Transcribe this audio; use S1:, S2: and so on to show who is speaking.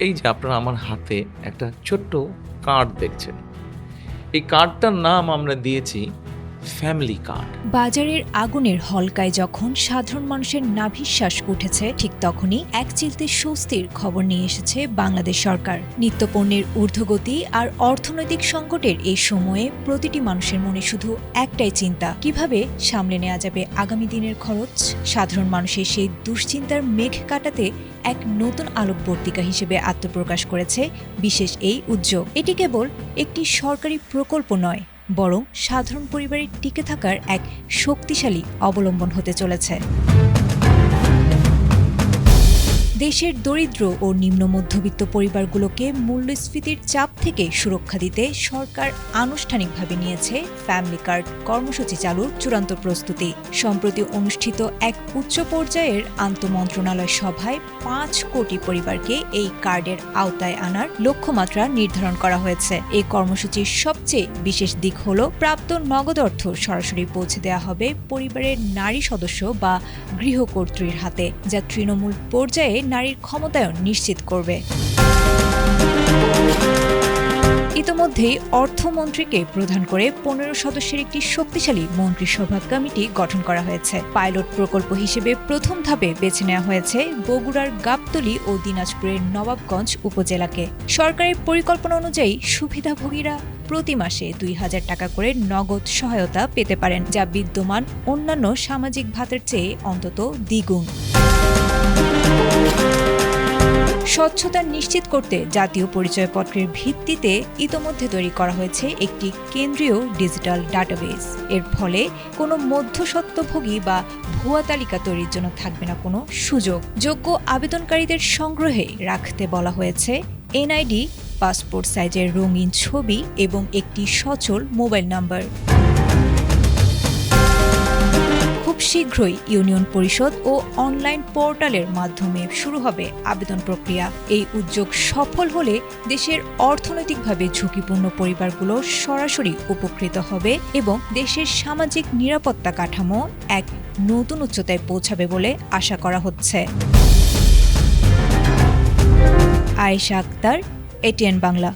S1: এই যে আপনারা আমার হাতে একটা ছোট্ট কার্ড দেখছেন। এই কার্ডটার নাম আমরা দিয়েছি ফ্যামিলি কার্ড।
S2: বাজারের আগুনের হলকায় যখন সাধারণ মানুষের নাভিশ্বাস উঠেছে, ঠিক তখনই এক চিলতে স্বস্তির খবর নিয়ে এসেছে বাংলাদেশ সরকার। নিত্যপণ্যের ঊর্ধ্বগতি আর অর্থনৈতিক সংকটের এই সময়ে প্রতিটি মানুষের মনে শুধু একটাই চিন্তা, কিভাবে সামলে নেওয়া যাবে আগামী দিনের খরচ। সাধারণ মানুষের সেই দুশ্চিন্তার মেঘ কাটাতে এক নতুন আলোকবর্তিকা হিসেবে আত্মপ্রকাশ করেছে বিশেষ এই উদ্যোগ। এটি কেবল একটি সরকারি প্রকল্প নয়, বরং সাধারণ পরিবারের টিকে থাকার এক শক্তিশালী অবলম্বন হতে চলেছে। দেশের দরিদ্র ও নিম্ন মধ্যবিত্ত পরিবারগুলোকে মূল্যস্ফীতির চাপ থেকে সুরক্ষা দিতে সরকার আনুষ্ঠানিকভাবে নিয়েছে ফ্যামিলি কার্ড কর্মসূচি চালুর চূড়ান্ত প্রস্তুতি। সম্প্রতি অনুষ্ঠিত এক উচ্চ পর্যায়ের আন্তঃমন্ত্রণালয় সভায় ৫ কোটি পরিবারকে এই কার্ডের আওতায় আনার লক্ষ্যমাত্রা নির্ধারণ করা হয়েছে। এই কর্মসূচির সবচেয়ে বিশেষ দিক হল প্রাপ্ত নগদ অর্থ সরাসরি পৌঁছে দেওয়া হবে পরিবারের নারী সদস্য বা গৃহকর্ত্রীর হাতে, যা তৃণমূল পর্যায়ে নারীর ক্ষমতায়ন নিশ্চিত করবে। ইতোমধ্যেই অর্থমন্ত্রীকে প্রধান করে ১৫ সদস্যের একটি শক্তিশালী মন্ত্রিসভা কমিটি গঠন করা হয়েছে। পাইলট প্রকল্প হিসেবে প্রথম ধাপে বেছে নেওয়া হয়েছে বগুড়ার গাবতলী ও দিনাজপুরের নবাবগঞ্জ উপজেলাকে। সরকারের পরিকল্পনা অনুযায়ী সুবিধাভোগীরা প্রতি মাসে ২,০০০ টাকা করে নগদ সহায়তা পেতে পারেন, যা বিদ্যমান অন্যান্য সামাজিক ভাতার চেয়ে অন্তত দ্বিগুণ। স্বচ্ছতা নিশ্চিত করতে জাতীয় পরিচয়পত্রের ভিত্তিতে ইতোমধ্যে তৈরি করা হয়েছে একটি কেন্দ্রীয় ডিজিটাল ডাটাবেস। এর ফলে কোনো মধ্যস্বত্বভোগী বা ভুয়া তালিকা তৈরির জন্য থাকবে না কোনো সুযোগ। যোগ্য আবেদনকারীদের সংগ্রহে রাখতে বলা হয়েছে এনআইডি, পাসপোর্ট সাইজের রঙিন ছবি এবং একটি সচল মোবাইল নাম্বার। খুব শীঘ্রই ইউনিয়ন পরিষদ ও অনলাইন পোর্টালের মাধ্যমে শুরু হবে আবেদন প্রক্রিয়া। এই উদ্যোগ সফল হলে দেশের অর্থনৈতিকভাবে ঝুঁকিপূর্ণ পরিবারগুলো সরাসরি উপকৃত হবে এবং দেশের সামাজিক নিরাপত্তা কাঠামো এক নতুন উচ্চতায় পৌঁছাবে বলে আশা করা হচ্ছে। আয়েশা আক্তার, এটিএন বাংলা।